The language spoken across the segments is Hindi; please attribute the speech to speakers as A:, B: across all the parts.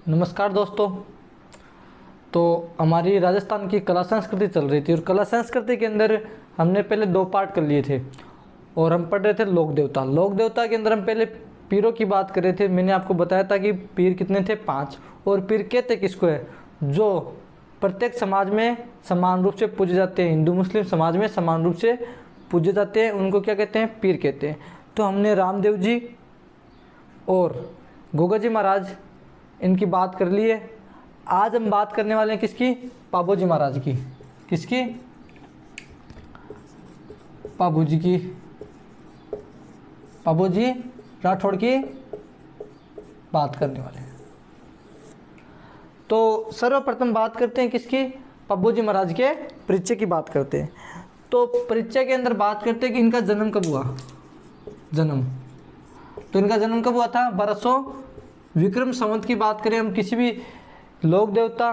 A: नमस्कार दोस्तों। तो हमारी राजस्थान की कला संस्कृति चल रही थी और कला संस्कृति के अंदर हमने पहले दो पार्ट कर लिए थे और हम पढ़ रहे थे लोक देवता। लोक देवता के अंदर हम पहले पीरों की बात कर रहे थे। मैंने आपको बताया था कि पीर कितने थे, 5। और पीर कहते किसको है? जो प्रत्येक समाज में समान रूप से पूजे जाते हैं, हिंदू मुस्लिम समाज में समान रूप से पूजे जाते हैं, उनको क्या कहते हैं? पीर कहते हैं। तो हमने रामदेव जी और गोगा जी महाराज इनकी बात कर ली है। आज हम बात करने वाले हैं किसकी? पाबो जी महाराज की। किसकी? पाबो जी की। पाबो जी राठौड़ की बात करने वाले हैं। तो सर्वप्रथम बात करते हैं किसकी? पाबो जी महाराज के परिचय की बात करते हैं। तो परिचय के अंदर बात करते हैं कि इनका जन्म कब हुआ। जन्म तो इनका जन्म कब हुआ था? 1200 विक्रम संवत की बात करें हम। किसी भी लोक देवता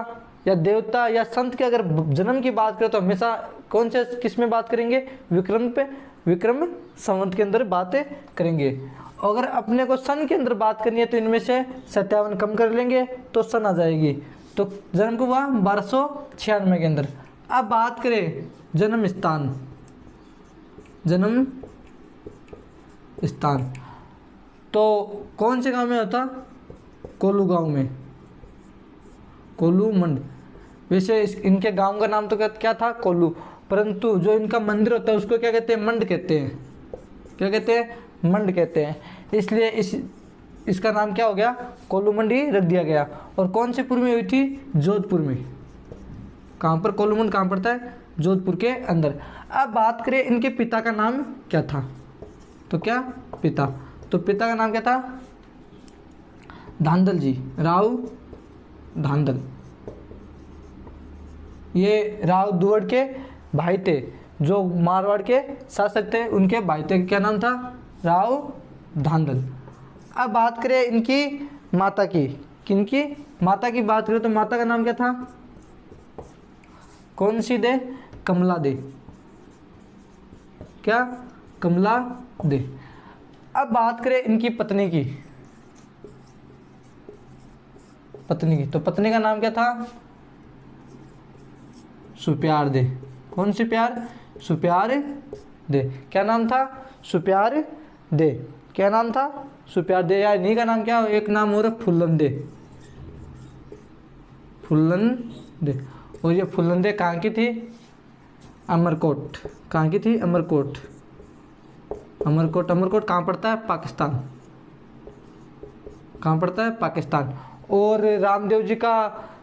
A: या देवता या संत के अगर जन्म की बात करें तो हमेशा कौन से किस में बात करेंगे? विक्रम पे, विक्रम संवत के अंदर बातें करेंगे। अगर अपने को सन के अंदर बात करनी है तो इनमें से 57 कम कर लेंगे तो सन आ जाएगी। तो जन्म कब हुआ? 1296 के अंदर। अब बात करें जन्म स्थान। जन्म स्थान तो कौन से गांव में होता? कोल्लू गांव में, कोल्लू मंड। वैसे इनके गांव का नाम तो क्या था? कोल्लू। परंतु जो इनका मंदिर होता है उसको क्या कहते हैं? मंड कहते हैं। क्या कहते हैं? मंड कहते हैं। इसलिए इसका नाम क्या हो गया? कोल्लू मंड ही रख दिया गया। और कौन से पुर में हुई थी? जोधपुर में। कहाँ पर? कोल्लू मंड कहाँ पड़ता है? जोधपुर के अंदर। अब बात करें इनके पिता का नाम क्या था। तो क्या पिता? तो पिता का नाम क्या था? धांधल जी, राव धांधल। ये राव दुवड़ के भाई थे, जो मारवाड़ के शासक थे, उनके भाई थे। क्या नाम था? राव धांधल। अब बात करें इनकी माता की। किनकी माता की बात करें तो माता का नाम क्या था? कौन सी दे? कमला दे। क्या? कमला दे। अब बात करें इनकी पत्नी की। पत्नी की तो पत्नी का नाम क्या था? सुप्यार दे। कौन सी प्यार? सुप्यार दे। क्या नाम था? सुप्यार दे। क्या नाम था? सुप्यार दे। या इन्हीं का नाम क्या? एक नाम और फुल्लन दे। फुल्लन दे। और ये फुल्लन दे कहाँ की थी? अमरकोट। कहाँ की थी? अमरकोट। अमरकोट। अमरकोट कहाँ पड़ता है? पाकिस्तान। कहाँ पड़ता है? पाकिस्तान। और रामदेव जी का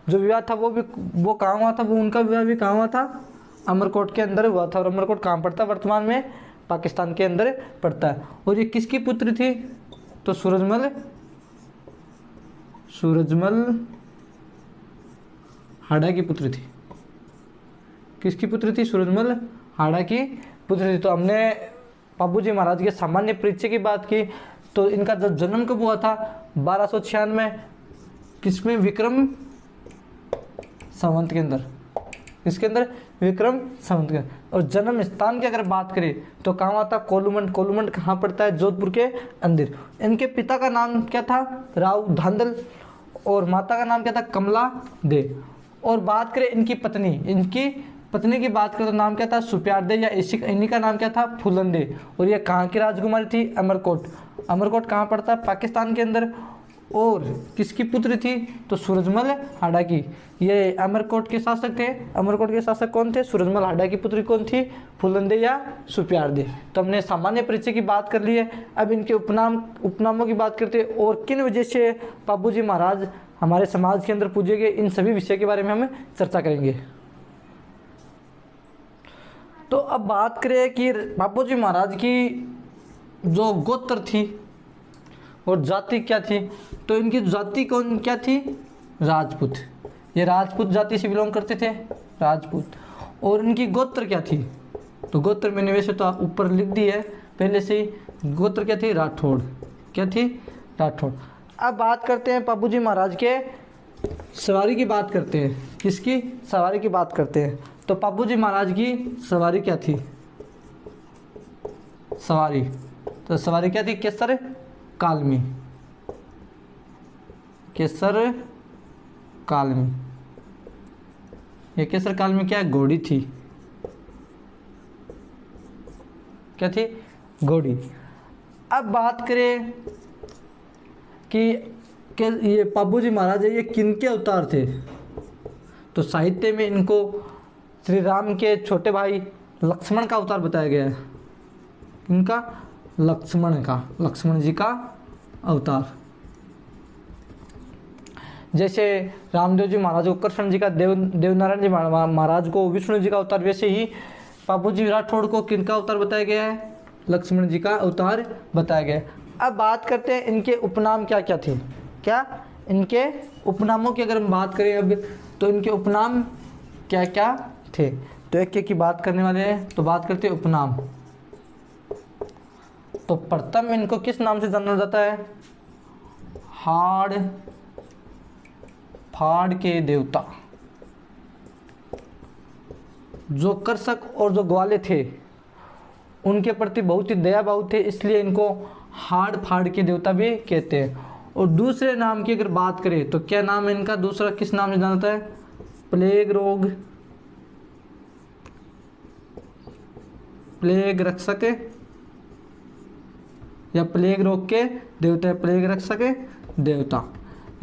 A: जो विवाह था वो कहाँ हुआ था? वो उनका विवाह भी कहाँ हुआ था? अमरकोट के अंदर हुआ था। और अमरकोट कहाँ पड़ता है? वर्तमान में पाकिस्तान के अंदर पड़ता है। और ये किसकी पुत्री थी? तो सूरजमल। सूरजमल हाड़ा की पुत्री थी। किसकी पुत्री थी? सूरजमल हाड़ा की पुत्री थी। तो हमने पाबू जी महाराज के सामान्य परिचय की बात की। तो इनका जब जन्म कब हुआ था? 1296। किसमें? विक्रम संवत के अंदर। इसके अंदर? विक्रम संवत के अंदर। और जन्म स्थान की अगर बात करें तो कहाँ हुआ था? कोल्लूमंड। कोल्लूमंड कहाँ पड़ता है? जोधपुर के अंदर। इनके पिता का नाम क्या था? राव धांधल। और माता का नाम क्या था? कमला दे। और बात करें इनकी पत्नी। इनकी पत्नी की बात करें तो नाम क्या था? सुप्यार दे। या इन्हीं का नाम क्या था? फुलन दे। और ये कहाँ की राजकुमारी थी? अमरकोट। अमरकोट कहाँ पड़ता है? पाकिस्तान के अंदर। और किसकी पुत्री थी? तो सूरजमल हाड़ा की। ये अमरकोट के शासक थे। अमरकोट के शासक कौन थे? सूरजमल हाड़ा की पुत्री कौन थी? फुलंदे या सुप्यार दे। तो हमने सामान्य परिचय की बात कर ली है। अब इनके उपनामों की बात करते हैं और किन वजह से पाबू जी महाराज हमारे समाज के अंदर पूजे गए, इन सभी विषय के बारे में हम चर्चा करेंगे। तो अब बात करें कि पाबू जी महाराज की जो गोत्र थी और जाति क्या थी। तो इनकी जाति कौन क्या थी? राजपूत। ये राजपूत जाति से बिलोंग करते थे, राजपूत। और इनकी गोत्र क्या थी? तो गोत्र मैंने वैसे तो ऊपर लिख दी है पहले से ही। गोत्र क्या थी? राठौड़। क्या थी? राठौड़। अब बात करते हैं पाबू जी महाराज के सवारी की बात करते हैं। किसकी? सवारी की बात करते हैं। तो पाबू जी महाराज की सवारी क्या थी? सवारी तो सवारी क्या थी? केसर कालमी। केसर काल में। ये केसर काल में क्या घोड़ी थी, क्या थी, घोड़ी। अब बात करें कि ये पाबूजी महाराज ये किन के अवतार थे, तो साहित्य में इनको श्री राम के छोटे भाई लक्ष्मण का अवतार बताया गया है। इनका लक्ष्मण का, लक्ष्मण जी का अवतार। जैसे रामदेव जी महाराज को कृष्ण जी का, देवनारायण जी महाराज को विष्णु जी का अवतार, वैसे ही पाबूजी राठौड़ को किनका अवतार बताया गया है, लक्ष्मण जी का अवतार बताया गया है। अब बात करते हैं इनके उपनाम क्या क्या थे। क्या इनके उपनामों की अगर हम बात करें अब, तो इनके उपनाम क्या क्या थे, तो एक एक की बात करने वाले हैं। तो बात करते हैं उपनाम। तो प्रथम इनको किस नाम से जाना जाता है, हाड़ फाड़ के देवता। जो कृषक और जो ग्वाले थे उनके प्रति बहुत ही दया भाव थे, इसलिए इनको हाड़ फाड़ के देवता भी कहते हैं। और दूसरे नाम की अगर बात करें तो क्या नाम है इनका, दूसरा किस नाम से जाना जाता है, प्लेग रोग, प्लेग रक्षक या प्लेग रोग के देवता, प्लेग रक्षक देवता।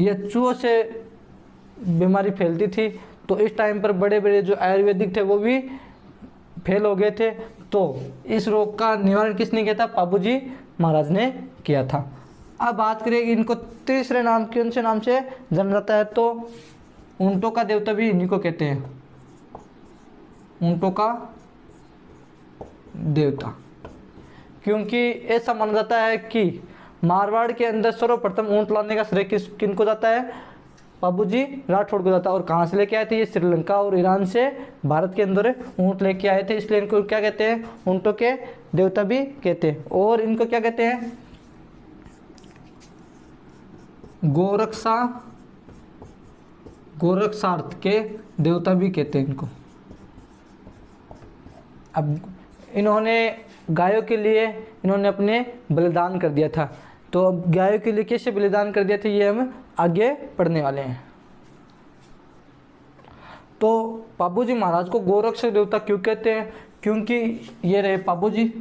A: यह चूहों से बीमारी फैलती थी, तो इस टाइम पर बड़े बड़े जो आयुर्वेदिक थे वो भी फेल हो गए थे। तो इस रोग का निवारण किसने किया था, पाबूजी महाराज ने किया था। अब बात करें इनको तीसरे नाम, कौन से नाम से जाना जाता है, तो ऊंटों का देवता भी इन्हीं को कहते हैं, ऊंटों का देवता। क्योंकि ऐसा माना जाता है कि मारवाड़ के अंदर सर्वप्रथम ऊंट लाने का श्रेय किनको जाता है, पाबूजी राठौड़ को जाता है। और कहाँ से लेके आए थे, ये श्रीलंका और ईरान से भारत के अंदर ऊंट लेके आए थे, इसलिए इनको क्या कहते हैं, ऊंटों के देवता भी कहते हैं। और इनको क्या कहते हैं, गोरक्षार्थ के देवता भी कहते हैं इनको। अब इन्होंने गायों के लिए इन्होंने अपने बलिदान कर दिया था, तो अब गायों के लिए कैसे बलिदान कर दिया था ये हम आगे पढ़ने वाले हैं। तो पाबूजी महाराज को गोरक्षक देवता क्यों कहते हैं, क्योंकि ये रहे पाबूजी,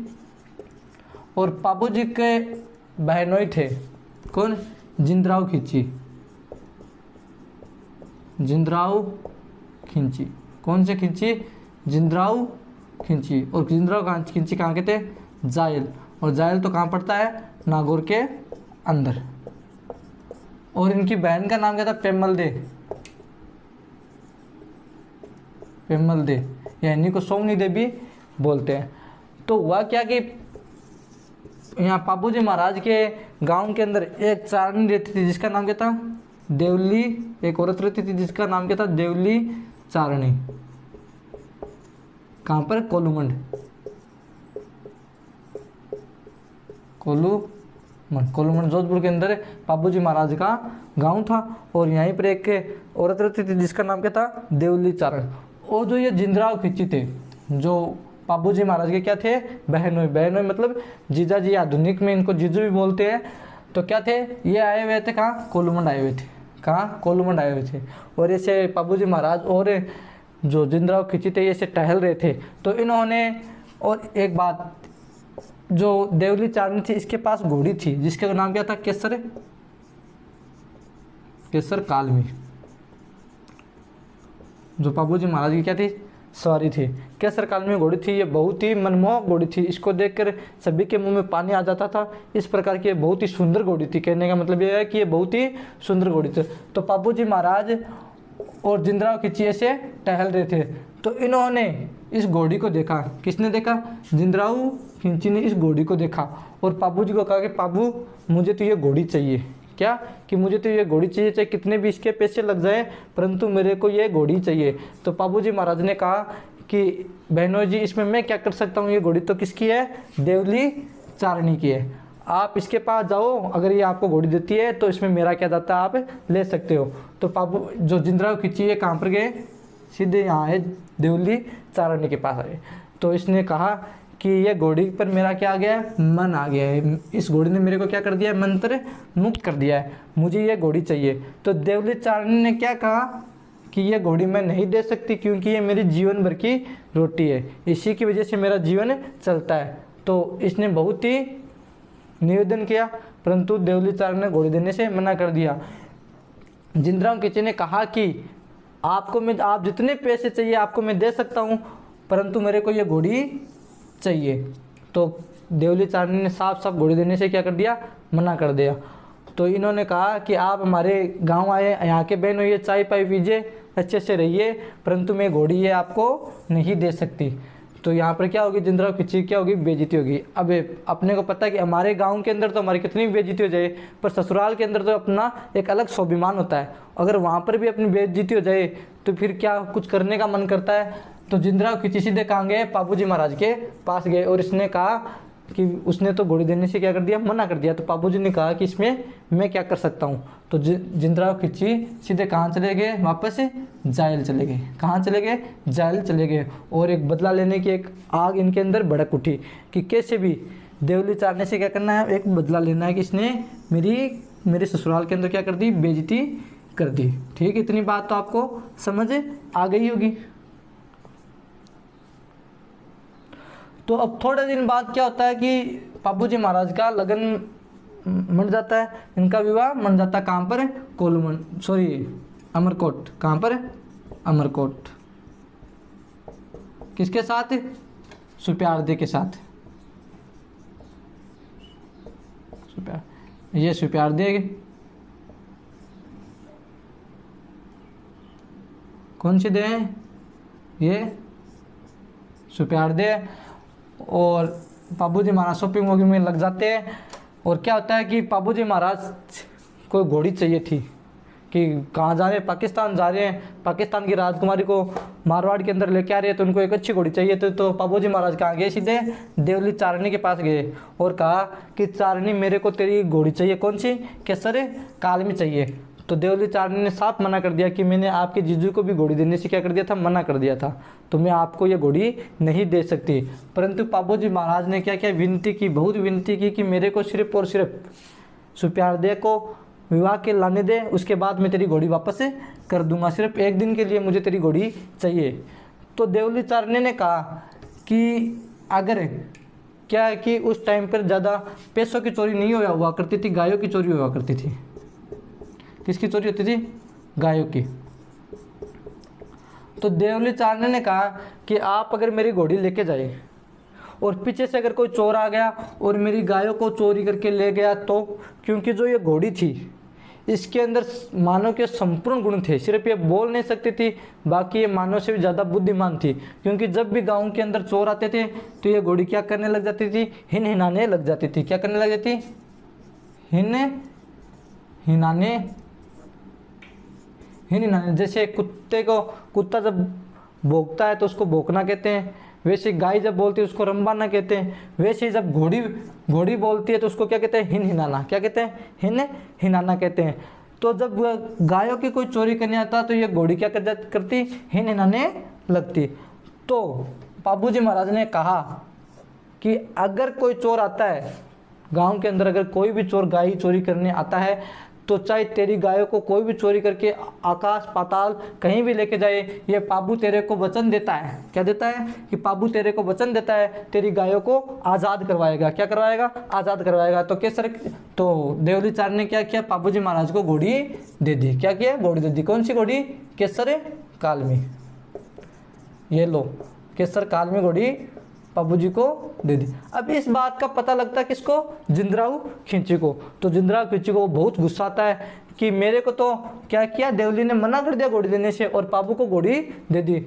A: और पाबूजी के बहनोई थे कौन, जिंदराव खिंची, जिंदराव खिंची, कौन से खिंची, जिंदराव खिंची। और जिंदराव खिंची कहाँ के थे, जायल, और जायल तो कहाँ पड़ता है, नागौर के अंदर। और इनकी बहन का नाम क्या था, पेमल दे, पेमल दे, या इन्हीं को सोमनी देवी बोलते हैं। तो हुआ क्या कि यहाँ पाबूजी महाराज के गांव के अंदर एक चारणी रहती थी जिसका नाम क्या था, देवली। एक औरत रहती थी जिसका नाम क्या था, देवली चारणी। कहाँ पर, कोलूमंड, कोलूमंड जोधपुर के अंदर पाबूजी महाराज का गांव था। और यहीं पर एक औरत रहती थी जिसका नाम क्या था, देवली चारण। और जो ये जिंदराव खिंची थे, जो पाबूजी महाराज के क्या थे, बहनोई, बहनोई मतलब जीजा जी, आधुनिक में इनको जीजू भी बोलते हैं। तो क्या थे, ये आए हुए थे कहाँ, कोलूमंड आए हुए थे, कहाँ, कोलूमंड आए हुए थे। और ऐसे पाबूजी महाराज और जो जिंदराव खिंची थे ऐसे टहल रहे थे। तो इन्होंने, और एक बात, जो देवली चारणी थी इसके पास घोड़ी थी जिसका नाम क्या था, केसर, केसर कालमी। जो पाबूजी महाराज की क्या थी, सवारी थी, केसर कालमी घोड़ी थी। ये बहुत ही मनमोहक घोड़ी थी, इसको देखकर सभी के मुंह में पानी आ जाता था। इस प्रकार की बहुत ही सुंदर घोड़ी थी, कहने का मतलब ये है कि ये बहुत ही सुंदर घोड़ी थी। तो पाबूजी महाराज और जिंदराव खिंची ऐसे टहल रहे थे, तो इन्होंने इस घोड़ी को देखा। किसने देखा, जिंदराव खिंची ने इस घोड़ी को देखा और पाबूजी को कहा कि पाबू मुझे तो ये घोड़ी चाहिए। क्या, कि मुझे तो ये घोड़ी चाहिए, चाहे कितने भी इसके पैसे लग जाए, परंतु मेरे को ये घोड़ी चाहिए। तो पाबूजी महाराज ने कहा कि बहनोई जी, इसमें मैं क्या कर सकता हूँ, ये घोड़ी तो किसकी है, देवली चारणी की है। आप इसके पास जाओ, अगर ये आपको घोड़ी देती है तो इसमें मेरा क्या जाता है, आप ले सकते हो। तो पाबू जो जिंदराव खिंची है कहाँ पर गए, सीधे यहाँ है, देवली चारणी के पास आए। तो इसने कहा कि ये घोड़ी पर मेरा क्या आ गया है, मन आ गया है, इस घोड़ी ने मेरे को क्या कर दिया है, मंत्र मुक्त कर दिया है, मुझे ये घोड़ी चाहिए। तो देवली चारणी ने क्या कहा कि ये घोड़ी मैं नहीं दे सकती क्योंकि ये मेरी जीवन भर की रोटी है, इसी की वजह से मेरा जीवन चलता है। तो इसने बहुत ही निवेदन किया, परंतु देवली चारणी ने घोड़ी देने से मना कर दिया। जिंदराव खिची ने कहा कि आप जितने पैसे चाहिए आपको मैं दे सकता हूँ, परंतु मेरे को ये घोड़ी चाहिए। तो देवली चारणी ने साफ साफ घोड़ी देने से क्या कर दिया, मना कर दिया। तो इन्होंने कहा कि आप हमारे गांव आए, यहाँ के बहन हुई, चाय पाई पीजिए, अच्छे से रहिए, परंतु मैं घोड़ी ये आपको नहीं दे सकती। तो यहाँ पर क्या होगी, जिंदराव खिची क्या होगी, बेइज्जती होगी। अब अपने को पता है कि हमारे गांव के अंदर तो हमारी कितनी बेइज्जती हो जाए, पर ससुराल के अंदर तो अपना एक अलग स्वाभिमान होता है, अगर वहाँ पर भी अपनी बेइज्जती हो जाए तो फिर क्या कुछ करने का मन करता है। तो जिंदराव खिची सीधे कहाँ गए, पाबूजी महाराज के पास गए और इसने कहा कि उसने तो घोड़ी देने से क्या कर दिया, मना कर दिया। तो पाबूजी ने कहा कि इसमें मैं क्या कर सकता हूँ। तो जिंदराव खिची सीधे कहाँ चले गए, वापस जायल चले गए। कहाँ चले गए, जायल चले गए। और एक बदला लेने की एक आग इनके अंदर भड़क उठी कि कैसे भी देवली चारणी से क्या करना है, एक बदला लेना है कि इसने मेरे ससुराल के अंदर क्या कर दी, बेइज्जती कर दी। ठीक, इतनी बात तो आपको समझ आ गई होगी। तो अब थोड़े दिन बाद क्या होता है कि पाबूजी महाराज का लगन मन जाता है, इनका विवाह मन जाता है। कहाँ पर, अमरकोट। कहाँ पर, अमरकोट। किसके साथ, सुप्यारदे के साथ। ये सुप्यारदे कौन सी दे है, ये सुप्यारदे। और पाबूजी महाराज शॉपिंग वॉपिंग में लग जाते हैं। और क्या होता है कि पाबूजी महाराज को घोड़ी चाहिए थी कि कहाँ जा रहे हैं, पाकिस्तान जा रहे हैं, पाकिस्तान की राजकुमारी को मारवाड़ के अंदर लेके आ रहे हैं, तो उनको एक अच्छी घोड़ी चाहिए थी। तो पाबूजी महाराज कहाँ गए, सीधे देवली चारणी के पास गए और कहा कि चारणी मेरे को तेरी घोड़ी चाहिए, कौन सी, केसर काल में चाहिए। तो देवली चारणी ने साफ मना कर दिया कि मैंने आपके जीजू को भी घोड़ी देने से क्या कर दिया था, मना कर दिया था, तो मैं आपको ये घोड़ी नहीं दे सकती। परंतु पाबूजी महाराज ने क्या क्या विनती की, बहुत विनती की कि मेरे को सिर्फ और सिर्फ सुप्यारदे को विवाह के लाने दे, उसके बाद मैं तेरी घोड़ी वापस कर दूंगा, सिर्फ एक दिन के लिए मुझे तेरी घोड़ी चाहिए। तो देवली चारणी ने कहा कि अगर क्या है कि उस टाइम पर ज़्यादा पैसों की चोरी नहीं हुआ करती थी, गायों की चोरी हुआ करती थी। किसकी चोरी होती थी, गायों की। तो देवली चारणी ने कहा कि आप अगर मेरी घोड़ी लेके जाए और पीछे से अगर कोई चोर आ गया और मेरी गायों को चोरी करके ले गया तो, क्योंकि जो ये घोड़ी थी इसके अंदर मानव के संपूर्ण गुण थे, सिर्फ ये बोल नहीं सकती थी, बाकी ये मानव से भी ज़्यादा बुद्धिमान थी। क्योंकि जब भी गांव के अंदर चोर आते थे तो ये घोड़ी क्या करने लग जाती थी, हिनहिनाने लग जाती थी। क्या करने लग जाती, हिनहिनाने। जैसे कुत्ता जब भौंकता है तो उसको भौंकना कहते हैं, वैसे गाय जब बोलती है उसको रंबाना कहते हैं, वैसे जब घोड़ी बोलती है तो उसको क्या कहते हैं, हिनहिनाना। क्या कहते हैं, हिनहिनाना कहते हैं। तो जब गायों की कोई चोरी करने आता तो ये घोड़ी क्या करती, हिनहिनाने लगती। तो पाबूजी महाराज ने कहा कि अगर कोई चोर आता है गांव के अंदर, अगर कोई भी चोर गाय चोरी करने आता है तो चाहे तेरी गायों को कोई भी चोरी करके आकाश पाताल कहीं भी लेके जाए, ये पाबू तेरे को वचन देता है। क्या देता है कि पाबू तेरे को वचन देता है, तेरी गायों को आज़ाद करवाएगा। क्या करवाएगा, आज़ाद करवाएगा। तो केसर, तो देवली चारणी ने क्या किया, पाबूजी महाराज को घोड़ी दे दी। क्या किया, घोड़ी दे दी। कौन सी घोड़ी, केसर कालमी। ये लो, केसर कालमी घोड़ी पाबूजी को दे दी। अब इस बात का पता लगता है किसको, जिंदराव खिची को। तो जिंदराव खिची को बहुत गुस्सा आता है कि मेरे को तो क्या किया, देवली ने मना कर दिया घोड़ी देने से और पाबू को घोड़ी दे दी।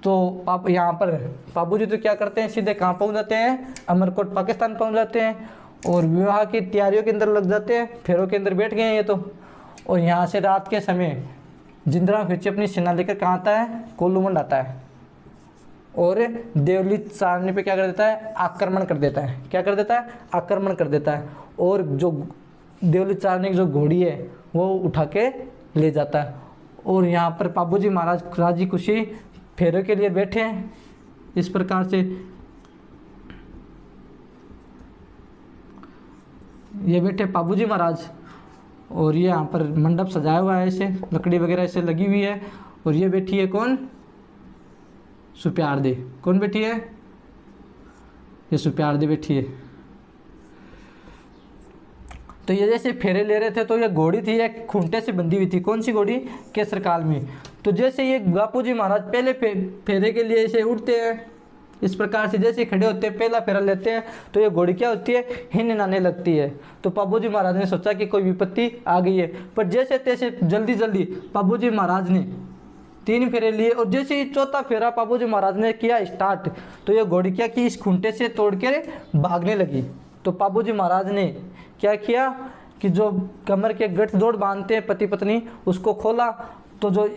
A: तो यहाँ पर पाबूजी तो क्या करते हैं, सीधे कहाँ पहुँच जाते हैं, अमरकोट पाकिस्तान पहुँच जाते हैं और विवाह की तैयारियों के अंदर लग जाते हैं, फेरों के अंदर बैठ गए हैं ये तो। और यहाँ से रात के समय जिंदराव खिची अपनी सेना लेकर कहाँ आता है, कोलूमंड आता है और देवली चारणी पे क्या कर देता है, आक्रमण कर देता है। क्या कर देता है, आक्रमण कर देता है। और जो देवली चारणी की जो घोड़ी है वो उठा के ले जाता है। और यहाँ पर पाबूजी महाराज राजी खुशी फेरे के लिए बैठे हैं। इस प्रकार से ये बैठे पाबूजी महाराज, और ये यहाँ पर मंडप सजाया हुआ है, ऐसे लकड़ी वगैरह ऐसे लगी हुई है। और ये बैठी है कौन, सुप्यारदी। कौन बैठी है, ये सुप्यारदी बैठी है। तो ये जैसे फेरे ले रहे थे तो ये घोड़ी थी, एक खूंटे से बंधी हुई थी। कौन सी घोड़ी, केसर काल में। तो जैसे ये बापूजी महाराज पहले फेरे के लिए ऐसे उठते हैं, इस प्रकार से जैसे खड़े होते हैं, पहला फेरा लेते हैं, तो ये घोड़ी क्या होती है, हिननाने लगती है। तो पाबूजी महाराज ने सोचा कि कोई विपत्ति आ गई है, पर जैसे तैसे जल्दी जल्दी पाबूजी महाराज ने 3 फेरे लिए, और जैसे ही चौथा फेरा पाबूजी महाराज ने किया स्टार्ट, तो ये घोड़ी क्या की इस खूंटे से तोड़ के भागने लगी। तो पाबूजी महाराज ने क्या किया कि जो कमर के गठजोड़ बांधते हैं पति पत्नी, उसको खोला। तो जो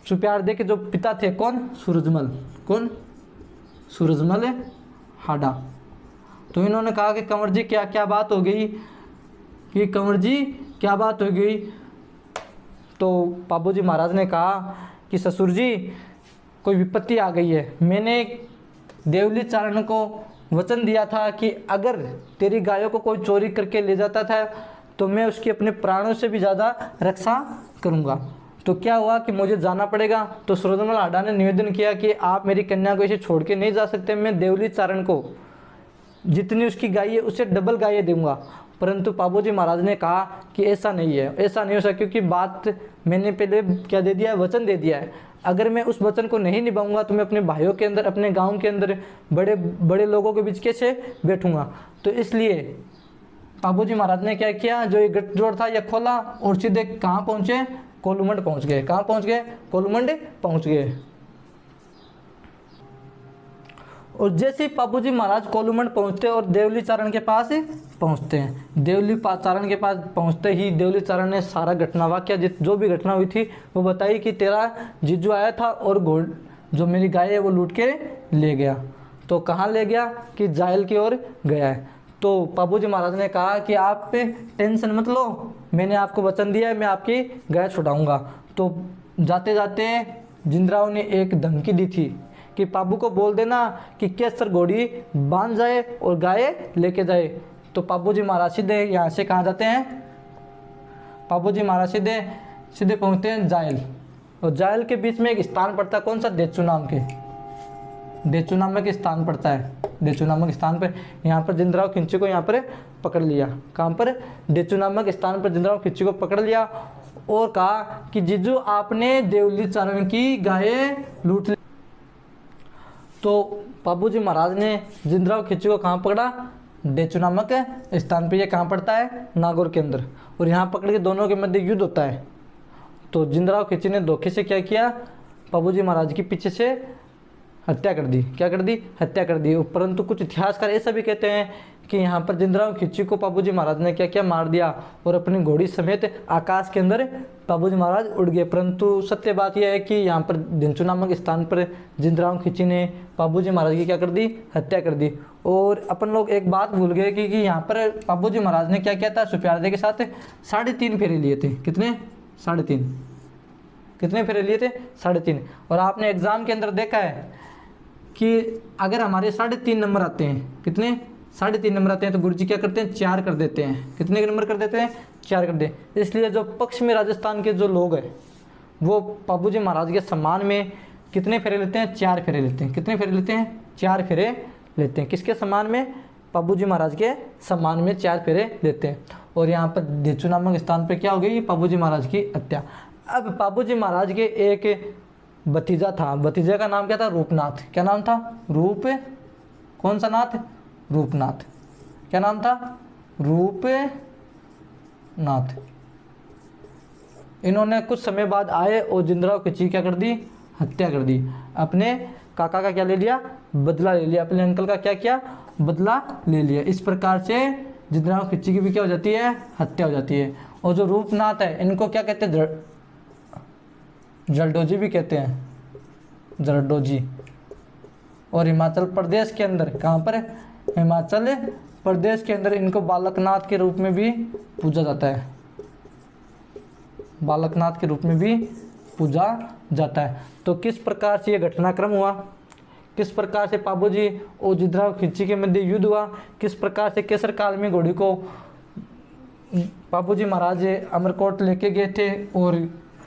A: सुप्यारदी के जो पिता थे, कौन, सूरजमल, कौन, सूरजमल हाडा। तो इन्होंने कहा कि कंवर जी क्या क्या बात हो गई, कि कंवर जी क्या बात हो गई। तो पाबूजी महाराज ने कहा कि ससुर जी कोई विपत्ति आ गई है। मैंने देवली चारण को वचन दिया था कि अगर तेरी गायों को कोई चोरी करके ले जाता था तो मैं उसकी अपने प्राणों से भी ज़्यादा रक्षा करूँगा। तो क्या हुआ कि मुझे जाना पड़ेगा। तो सूरजमल हाडा ने निवेदन किया कि आप मेरी कन्या को इसे छोड़ के नहीं जा सकते, मैं देवली चारण को जितनी उसकी गाय है उससे डबल गायें दूंगा। परंतु पाबूजी महाराज ने कहा कि ऐसा नहीं है, ऐसा नहीं हो सकता, क्योंकि बात मैंने पहले क्या दे दिया है, वचन दे दिया है। अगर मैं उस वचन को नहीं निभाऊंगा तो मैं अपने भाइयों के अंदर, अपने गांव के अंदर बड़े बड़े लोगों के बीच कैसे बैठूंगा। तो इसलिए पाबूजी महाराज ने क्या किया, जो ये गठजोड़ था ये खोला और सीधे कहाँ पहुँचे, कोलूमंड पहुँच गए। कहाँ पहुँच गए, कोलूमंड पहुँच गए। और जैसे ही पाबूजी महाराज कोलूमंड पहुँचते और देवली चारण के पास पहुँचते हैं, देवली चारण के पास पहुँचते ही देवली चारण ने सारा घटना वाक्य जो भी घटना हुई थी वो बताई कि तेरा जीजू आया था और जो मेरी गाय है वो लूट के ले गया। तो कहाँ ले गया, कि जायल की ओर गया है। तो पाबूजी महाराज ने कहा कि आप पे टेंशन मत लो, मैंने आपको वचन दिया है, मैं आपकी गाय छुड़ाऊंगा। तो जाते जाते जिंदराव ने एक धमकी दी थी कि पाबू को बोल देना कि केसर घोड़ी बांध जाए और गाय लेके जाए। तो पाबूजी महाराज सीधे यहाँ से कहाँ जाते हैं, पाबूजी महाराज सीधे पहुँचते हैं जायल। और जायल के बीच में एक स्थान पड़ता है, कौन सा, देचू नाम के, देचू नामक स्थान पड़ता है। देचू नामक स्थान पर यहाँ पर जिंदराव खिंची को यहाँ पर पकड़ लिया। कहाँ पर, देचू नामक स्थान पर जिंदराव खिंची को पकड़ लिया और कहा कि जीजू आपने देवली चारण की गाय लूट ली। तो पाबूजी महाराज ने जिंदराव खिंची को कहाँ पकड़ा, डेचू नामक स्थान पे। ये कहाँ पड़ता है, नागौर के अंदर। और यहाँ पकड़ के दोनों के मध्य युद्ध होता है। तो जिंदराव खिंची ने धोखे से क्या किया, पाबूजी महाराज की पीछे से हत्या कर दी। क्या कर दी, हत्या कर दी। परंतु कुछ इतिहासकार ऐसा भी कहते हैं कि यहाँ पर जिंदराव खिंची को पाबूजी महाराज ने क्या किया, मार दिया और अपनी घोड़ी समेत आकाश के अंदर पाबूजी महाराज उड़ गए। परंतु सत्य बात यह है कि यहाँ पर दिनचू नामक स्थान पर जिंदराव खिंची ने पाबूजी महाराज की क्या कर दी, हत्या कर दी। और अपन लोग एक बात भूल गए कि यहाँ पर पाबूजी महाराज ने क्या किया था, सुप्यारदी के साथ 3.5 फेरे लिए थे। कितने, 3.5। कितने फेरे लिए थे, 3.5। और आपने एग्जाम के अंदर देखा है कि अगर हमारे 3.5 नंबर आते हैं, कितने, 3.5 नंबर आते हैं, तो गुरुजी क्या करते हैं, 4 कर देते हैं। कितने नंबर कर देते हैं, 4 कर दे। इसलिए जो पक्ष में राजस्थान के जो लोग हैं वो पाबूजी महाराज के सम्मान में कितने फेरे लेते हैं, 4 फेरे लेते हैं। कितने फेरे लेते हैं, 4 फेरे लेते हैं। किसके सम्मान में, पाबूजी महाराज के सम्मान में 4 फेरे लेते हैं। और यहाँ पर देचू नामक स्थान पर क्या हो गई, पाबूजी महाराज की हत्या। अब पाबूजी महाराज के एक भतीजा था, भतीजे का नाम क्या था, रूपनाथ। क्या नाम था, रूप, कौन सा नाथ, रूपनाथ। क्या नाम था, रूपनाथ। इन्होंने कुछ समय बाद आए और जिंदराव खिंची क्या कर दी, हत्या कर दी। अपने काका का क्या ले लिया, बदला ले लिया। अपने अंकल का क्या किया, बदला ले लिया। इस प्रकार से जिंदराव खिंची की भी क्या हो जाती है, हत्या हो जाती है। और जो रूपनाथ है इनको क्या कहते हैं, जरदोजी भी कहते हैं, जरदोजी। और हिमाचल प्रदेश के अंदर, कहाँ पर, हिमाचल प्रदेश के अंदर इनको बालकनाथ के रूप में भी पूजा जाता है। बालकनाथ के रूप में भी पूजा जाता है। तो किस प्रकार से ये घटनाक्रम हुआ किस प्रकार से पाबूजी और जिंद्राव खिंची के मध्य युद्ध हुआ, किस प्रकार से केसर काल में घोड़ी को पाबूजी महाराज अमरकोट लेके गए थे और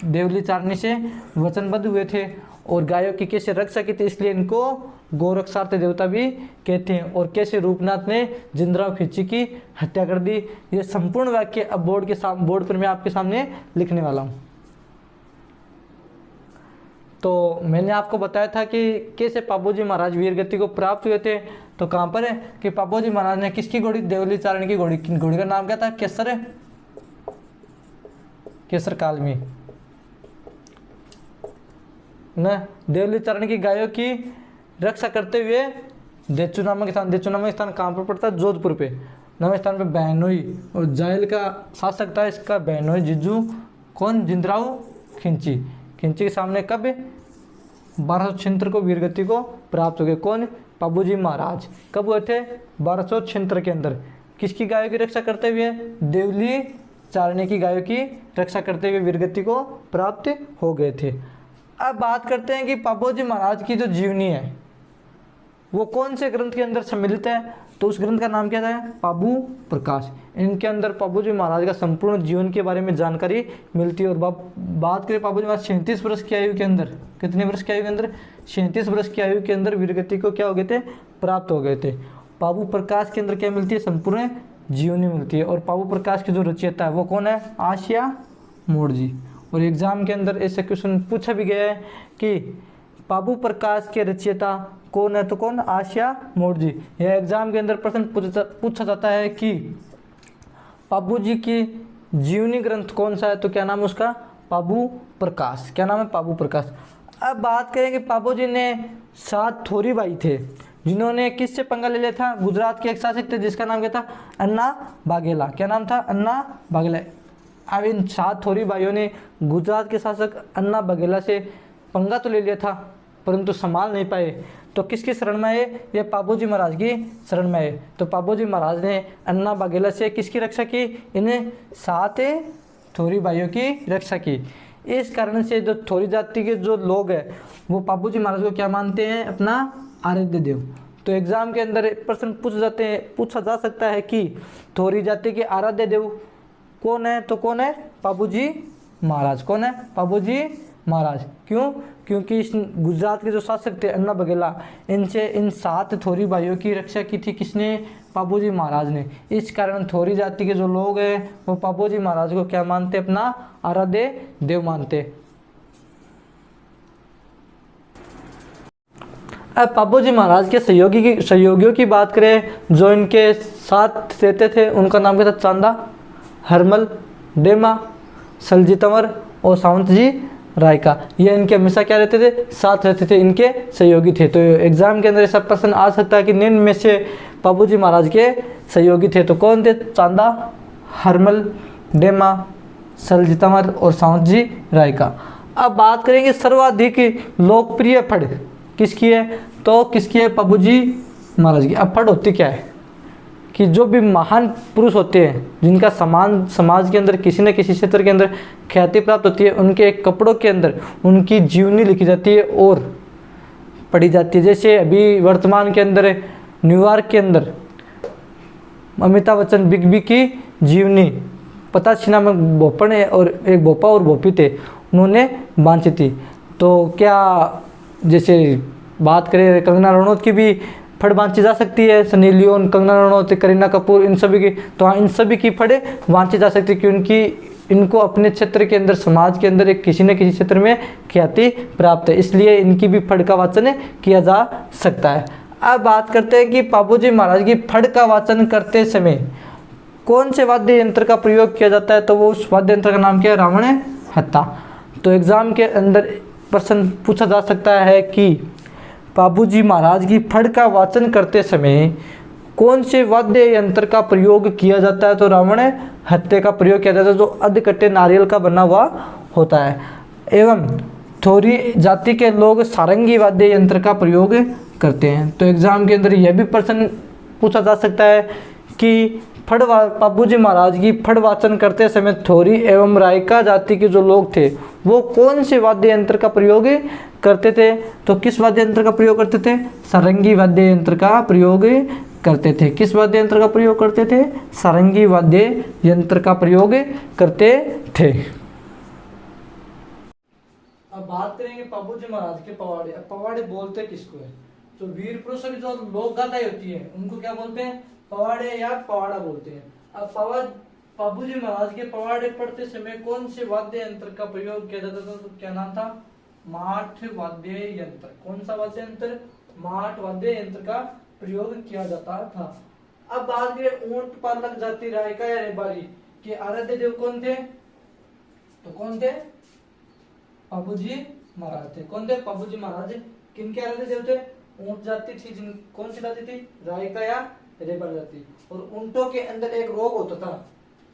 A: देवली चारनी से वचनबद्ध हुए थे, और गायों की कैसे रक्षा की थी, इसलिए इनको गोरक्षार्थ देवता भी कहते हैं, और कैसे रूपनाथ ने जिंद्राव खिंची की हत्या कर दी। ये संपूर्ण वाक्य अब बोर्ड पर मैं आपके सामने लिखने वाला हूँ। तो मैंने आपको बताया था कि कैसे पाबूजी महाराज वीर गति को प्राप्त हुए थे। तो कहाँ पर है कि पाबूजी महाराज ने किसकी घोड़ी, देवली चारण की घोड़ी का नाम क्या था, केसर है, केसर काल में न देवली चारण की गायों की रक्षा करते हुए देचू नामक स्थान कहाँ पर पड़ता है, जोधपुर पे। नवे स्थान पे बहनोई, और जायल का शासक था इसका बहनोई जिज्जू, कौन, जिंद्राव खिंची के सामने कब 1276 को वीरगति को प्राप्त हो गए, कौन, पाबूजी महाराज। कब हुए थे, 1276 के अंदर। किसकी गायों की रक्षा करते हुए, देवली चारणी की गायों की रक्षा करते हुए वीरगति को प्राप्त हो गए थे। अब बात करते हैं कि पाबूजी महाराज की जो जीवनी है वो कौन से ग्रंथ के अंदर सम्मिलित है, तो उस ग्रंथ का नाम क्या है, पाबू प्रकाश। इनके अंदर पाबूजी महाराज का संपूर्ण जीवन के बारे में जानकारी मिलती है। और बात करें पाबूजी महाराज 37 वर्ष की आयु के अंदर, कितने वर्ष की आयु के अंदर, 37 वर्ष की आयु के अंदर वीरगति को क्या हो गए थे, प्राप्त हो गए थे। पाबू प्रकाश के अंदर क्या मिलती है, संपूर्ण जीवनी मिलती है। और पाबू प्रकाश की जो रचयिता है वो कौन है, आशिया मोड़ जी। और एग्जाम के अंदर ऐसे क्वेश्चन पूछा भी गया है कि पाबू प्रकाश के रचयिता कौन है, तो कौन, आशिया मोड़ जी। यह एग्जाम के अंदर प्रश्न पूछा जाता है कि पाबू जी की जीवनी ग्रंथ कौन सा है, तो क्या नाम है उसका, पाबू प्रकाश। क्या नाम है, पाबू प्रकाश। अब बात करेंगे पाबू जी ने 7 थोरी भाई थे जिन्होंने किससे पंगा ले लिया था, गुजरात के एक शासक थे जिसका नाम क्या था, अन्ना बाघेला। क्या नाम था, अन्ना बाघेला। अब इन 7 थोरी भाइयों ने गुजरात के शासक अन्ना बाघेला से पंगा तो ले लिया था परंतु संभाल नहीं पाए। तो किसकी शरण में है, ये पाबूजी महाराज की शरण में है। तो पाबूजी महाराज ने अन्ना बाघेला से किसकी रक्षा की, इन्हें 7 थोरी भाइयों की रक्षा की। इस कारण से जो थोरी जाति के जो लोग हैं वो पाबूजी महाराज को क्या मानते हैं, अपना आराध्य देव। तो एग्जाम के अंदर प्रश्न पूछा जा सकता है कि थोरी जाति के आराध्य देव कौन है, तो कौन है, पाबूजी महाराज। कौन है, पाबूजी महाराज। क्यों, क्योंकि इस गुजरात के जो शासक थे अन्ना बाघेला, इनसे इन 7 थोरी भाइयों की रक्षा की थी किसने, पाबूजी महाराज ने। इस कारण थोरी जाति के जो लोग हैं वो पाबूजी महाराज को क्या मानते, अपना आराध्य देव मानते। अब पाबूजी महाराज के सहयोगियों की बात करें जो इनके साथ रहते थे, उनका नाम क्या था, चांदा, हरमल, डेमा, सलजी तंवर और सावंत जी रायका। ये इनके हमेशा क्या रहते थे, साथ रहते थे, इनके सहयोगी थे। तो एग्जाम के अंदर ऐसा प्रश्न आ सकता है कि निम्न में से पाबूजी महाराज के सहयोगी थे तो कौन थे, चांदा, हरमल, डेमा, सलजी तंवर और सावंत जी रायका। अब बात करेंगे सर्वाधिक लोकप्रिय फड़ किसकी है, तो किसकी है, पाबूजी महाराज की। अब फड़ होती क्या है कि जो भी महान पुरुष होते हैं जिनका समाज के अंदर किसी न किसी क्षेत्र के अंदर ख्याति प्राप्त होती है, उनके कपड़ों के अंदर उनकी जीवनी लिखी जाती है और पढ़ी जाती है। जैसे अभी वर्तमान के अंदर न्यूयॉर्क के अंदर अमिताभ बच्चन बिग बी की जीवनी पता छिना में भोपन है और एक भोपा और भोपी थे, उन्होंने बांची थी। तो क्या जैसे बात करें कंगना रनौत की भी फड़ बांची जा सकती है, सनी लियोन, कंगना रनौत, करीना कपूर, इन सभी की, तो हाँ इन सभी की फड़े बांची जा सकती है क्योंकि इनको अपने क्षेत्र के अंदर समाज के अंदर एक किसी न किसी क्षेत्र में ख्याति प्राप्त है, इसलिए इनकी भी फड़ का वाचन किया जा सकता है। अब बात करते हैं कि पाबूजी महाराज की फड़ का वाचन करते समय कौन से वाद्य यंत्र का प्रयोग किया जाता है, तो वो उस वाद्य यंत्र का नाम क्या है, रावण हत्ता। तो एग्जाम के अंदर प्रश्न पूछा जा सकता है कि पाबूजी महाराज की फड़ का वाचन करते समय कौन से वाद्य यंत्र का प्रयोग किया जाता है, तो रावण हत्ते का प्रयोग किया जाता है जो अधकट्टे नारियल का बना हुआ होता है। एवं थोरी जाति के लोग सारंगी वाद्य यंत्र का प्रयोग करते हैं। तो एग्जाम के अंदर यह भी प्रश्न पूछा जा सकता है कि पाबूजी महाराज की फड़ वाचन करते समय थोरी एवं रायका जाति के जो लोग थे वो कौन से वाद्य यंत्र का प्रयोग करते थे? तो किस वाद्य यंत्र का प्रयोग करते थे? सारंगी वाद्य यंत्र का प्रयोग करते थे। किस वाद्य यंत्र का प्रयोग करते थे? सारंगी वाद्य यंत्र का प्रयोग करते थे। अब बात करेंगे पाबूजी महाराज के पवाड़े। अब पवाड़े बोलते किसको है? तो वीर पुरुषों की जो लोक गाथाएं होती है उनको क्या बोलते हैं? पवाड़े या पवाड़ा बोलते हैं। अब पाबूजी महाराज के पवाड़े पढ़ते समय कौन से वाद्य यंत्र का प्रयोग किया जाता था? तो क्या नाम था? माठ वाद्य यंत्र। कौन सा वाद्य यंत्र? माठ वाद्य यंत्र का प्रयोग किया जाता था। अब बात करें ऊंट पालक जाति रायका या रेबारी के आराध्य देव कौन थे? तो कौन थे? पाबूजी महाराज थे। कौन थे? पाबूजी महाराज। किनके आराध्य देव थे? ऊंट जाति थी, जिन कौन सी जाति थी? रायका या रेबा जाति। और ऊंटों के अंदर एक रोग होता था,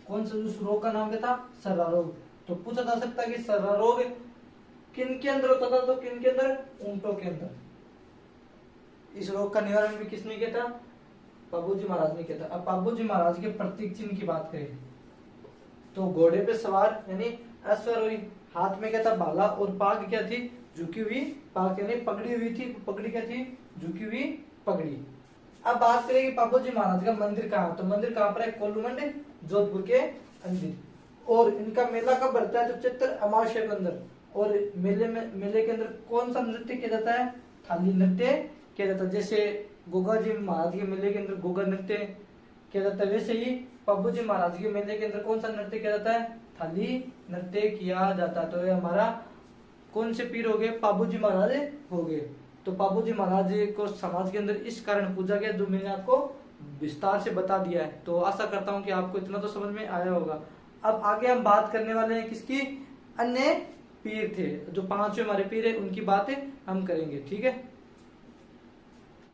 A: कौन सा? उस रोग का नाम क्या था? सर्रा रोग। तो पूछा जा सकता है कि सर्रा रोग किनके अंदर होता था? तो किनके अंदर? ऊंटों के अंदर। इस रोग का निवारण भी किसने किया था? पाबूजी महाराज ने किया था। अब पाबूजी महाराज के प्रतीक चिन्ह की बात करें तो घोड़े पे सवार यानी अश्वारोही, हाथ में क्या था? भाला, और पाग क्या थी? झुकी हुई पाग, यानी पगड़ी हुई थी। पगड़ी क्या थी? झुकी हुई पगड़ी। अब बात करेंगे पाबूजी महाराज का मंदिर कहाँ? तो मंदिर कहाँ पर है? कोलूमंड, जोधपुर के अंदर। और इनका मेला कब बढ़ता है? तो चैत्र अमावस्या के अंदर। और मेले के अंदर कौन सा नृत्य किया जाता है? थाली नृत्य किया जाता है। जैसे गोगा जी महाराज के मेले के अंदर गोगा नृत्य किया जाता है, वैसे ही पाबूजी महाराज के मेले के अंदर कौन सा नृत्य किया जाता है? थाली नृत्य किया जाता है। तो ये हमारा कौन से पीर हो गए? पाबूजी महाराज हो गए। तो पाबूजी महाराज को समाज के अंदर इस कारण पूजा गया, जो मैंने आपको विस्तार से बता दिया है। तो आशा करता हूँ कि आपको इतना तो समझ में आया होगा। अब आगे हम बात करने वाले हैं किसकी? अन्य पीर थे, जो पांचवें हमारे पीर है उनकी बातें हम करेंगे। ठीक है।